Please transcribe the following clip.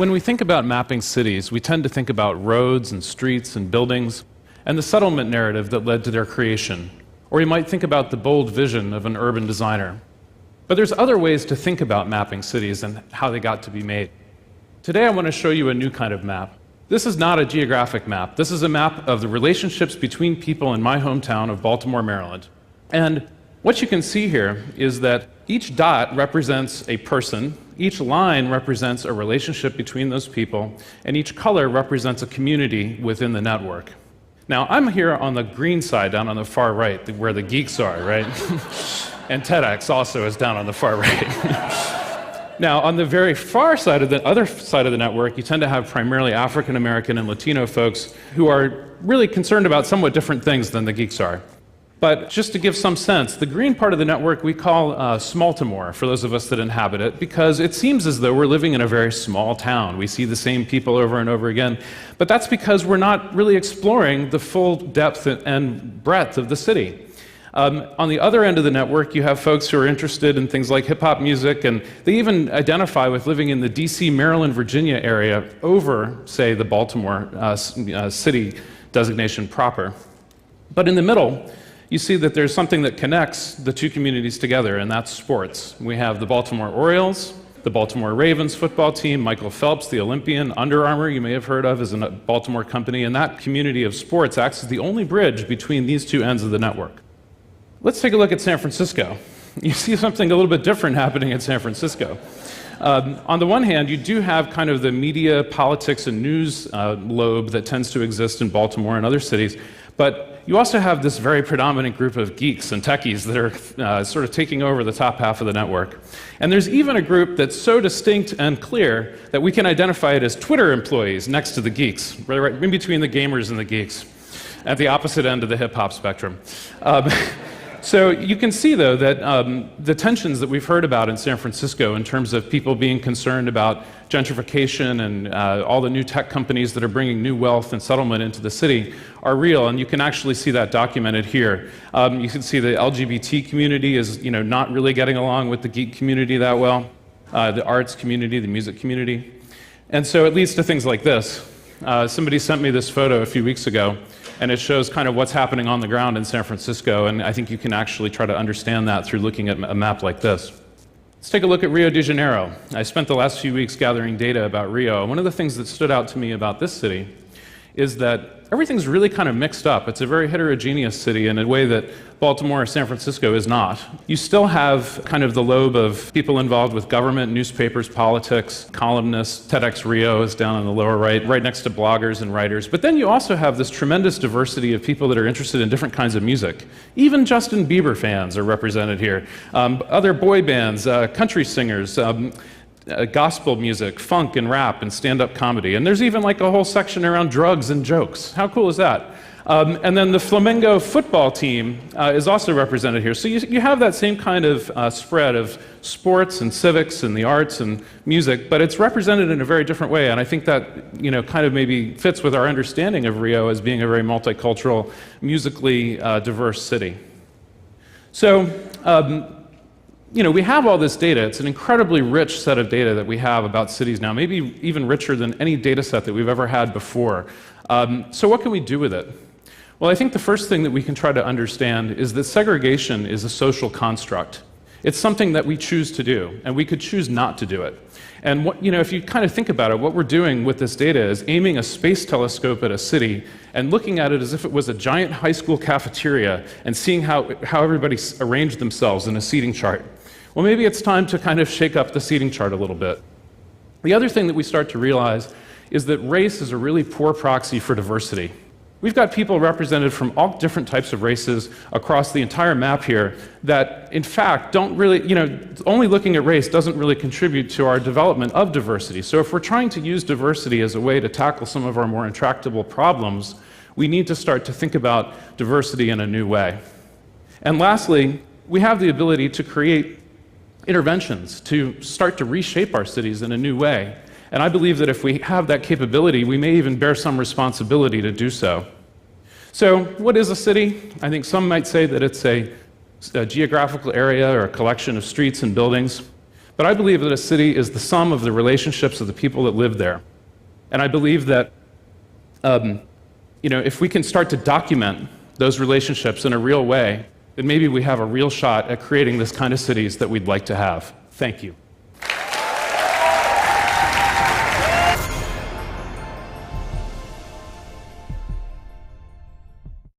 When we think about mapping cities, we tend to think about roads and streets and buildings and the settlement narrative that led to their creation. Or you might think about the bold vision of an urban designer. But there's other ways to think about mapping cities and how they got to be made. Today I want to show you a new kind of map. This is not a geographic map. This is a map of the relationships between people in my hometown of Baltimore, Maryland. And what you can see here is that each dot represents a person, each line represents a relationship between those people, and each color represents a community within the network. Now, I'm here on the green side, down on the far right, where the geeks are, right? And TEDx also is down on the far right. Now, on the very far side of the other side of the network, you tend to have primarily African American and Latino folks who are really concerned about somewhat different things than the geeks are. But just to give some sense, the green part of the network we call Smalltimore, for those of us that inhabit it, because it seems as though we're living in a very small town. We see the same people over and over again. But that's because we're not really exploring the full depth and breadth of the city. On the other end of the network, you have folks who are interested in things like hip-hop music, and they even identify with living in the DC, Maryland, Virginia area over, say, the Baltimore city designation proper. But in the middle, you see that there's something that connects the two communities together, and that's sports. We have the Baltimore Orioles, the Baltimore Ravens football team, Michael Phelps, the Olympian, Under Armour, you may have heard of, is a Baltimore company, and that community of sports acts as the only bridge between these two ends of the network. Let's take a look at San Francisco. You see something a little bit different happening in San Francisco. On the one hand, you do have kind of the media, politics, and news lobe that tends to exist in Baltimore and other cities, but you also have this very predominant group of geeks and techies that are sort of taking over the top half of the network. And there's even a group that's so distinct and clear that we can identify it as Twitter employees next to the geeks, right in between the gamers and the geeks, at the opposite end of the hip-hop spectrum. So you can see, though, that the tensions that we've heard about in San Francisco in terms of people being concerned about gentrification and all the new tech companies that are bringing new wealth and settlement into the city are real, and you can actually see that documented here. You can see the LGBT community is, not really getting along with the geek community that well, the arts community, the music community. And so it leads to things like this. Somebody sent me this photo a few weeks ago, and it shows kind of what's happening on the ground in San Francisco, and I think you can actually try to understand that through looking at a map like this. Let's take a look at Rio de Janeiro. I spent the last few weeks gathering data about Rio. One of the things that stood out to me about this city is that everything's really kind of mixed up. It's a very heterogeneous city in a way that Baltimore or San Francisco is not. You still have kind of the lobe of people involved with government, newspapers, politics, columnists. TEDx Rio is down on the lower right next to bloggers and writers. But then you also have this tremendous diversity of people that are interested in different kinds of music. Even Justin Bieber fans are represented here. Other boy bands, country singers, gospel music, funk and rap and stand-up comedy. And there's even like a whole section around drugs and jokes. How cool is that? And then the Flamengo football team is also represented here. So you have that same kind of spread of sports and civics and the arts and music, but it's represented in a very different way. And I think that kind of maybe fits with our understanding of Rio as being a very multicultural, musically diverse city. So we have all this data. It's an incredibly rich set of data that we have about cities now, maybe even richer than any data set that we've ever had before. So what can we do with it? Well, I think the first thing that we can try to understand is that segregation is a social construct. It's something that we choose to do, and we could choose not to do it. And if you kind of think about it, what we're doing with this data is aiming a space telescope at a city and looking at it as if it was a giant high school cafeteria and seeing how everybody arranged themselves in a seating chart. Well, maybe it's time to kind of shake up the seating chart a little bit. The other thing that we start to realize is that race is a really poor proxy for diversity. We've got people represented from all different types of races across the entire map here that, in fact, don't really, only looking at race doesn't really contribute to our development of diversity. So if we're trying to use diversity as a way to tackle some of our more intractable problems, we need to start to think about diversity in a new way. And lastly, we have the ability to create interventions to start to reshape our cities in a new way. And I believe that if we have that capability, we may even bear some responsibility to do so. So what is a city? I think some might say that it's a geographical area or a collection of streets and buildings. But I believe that a city is the sum of the relationships of the people that live there. And I believe that if we can start to document those relationships in a real way, then maybe we have a real shot at creating this kind of cities that we'd like to have. Thank you.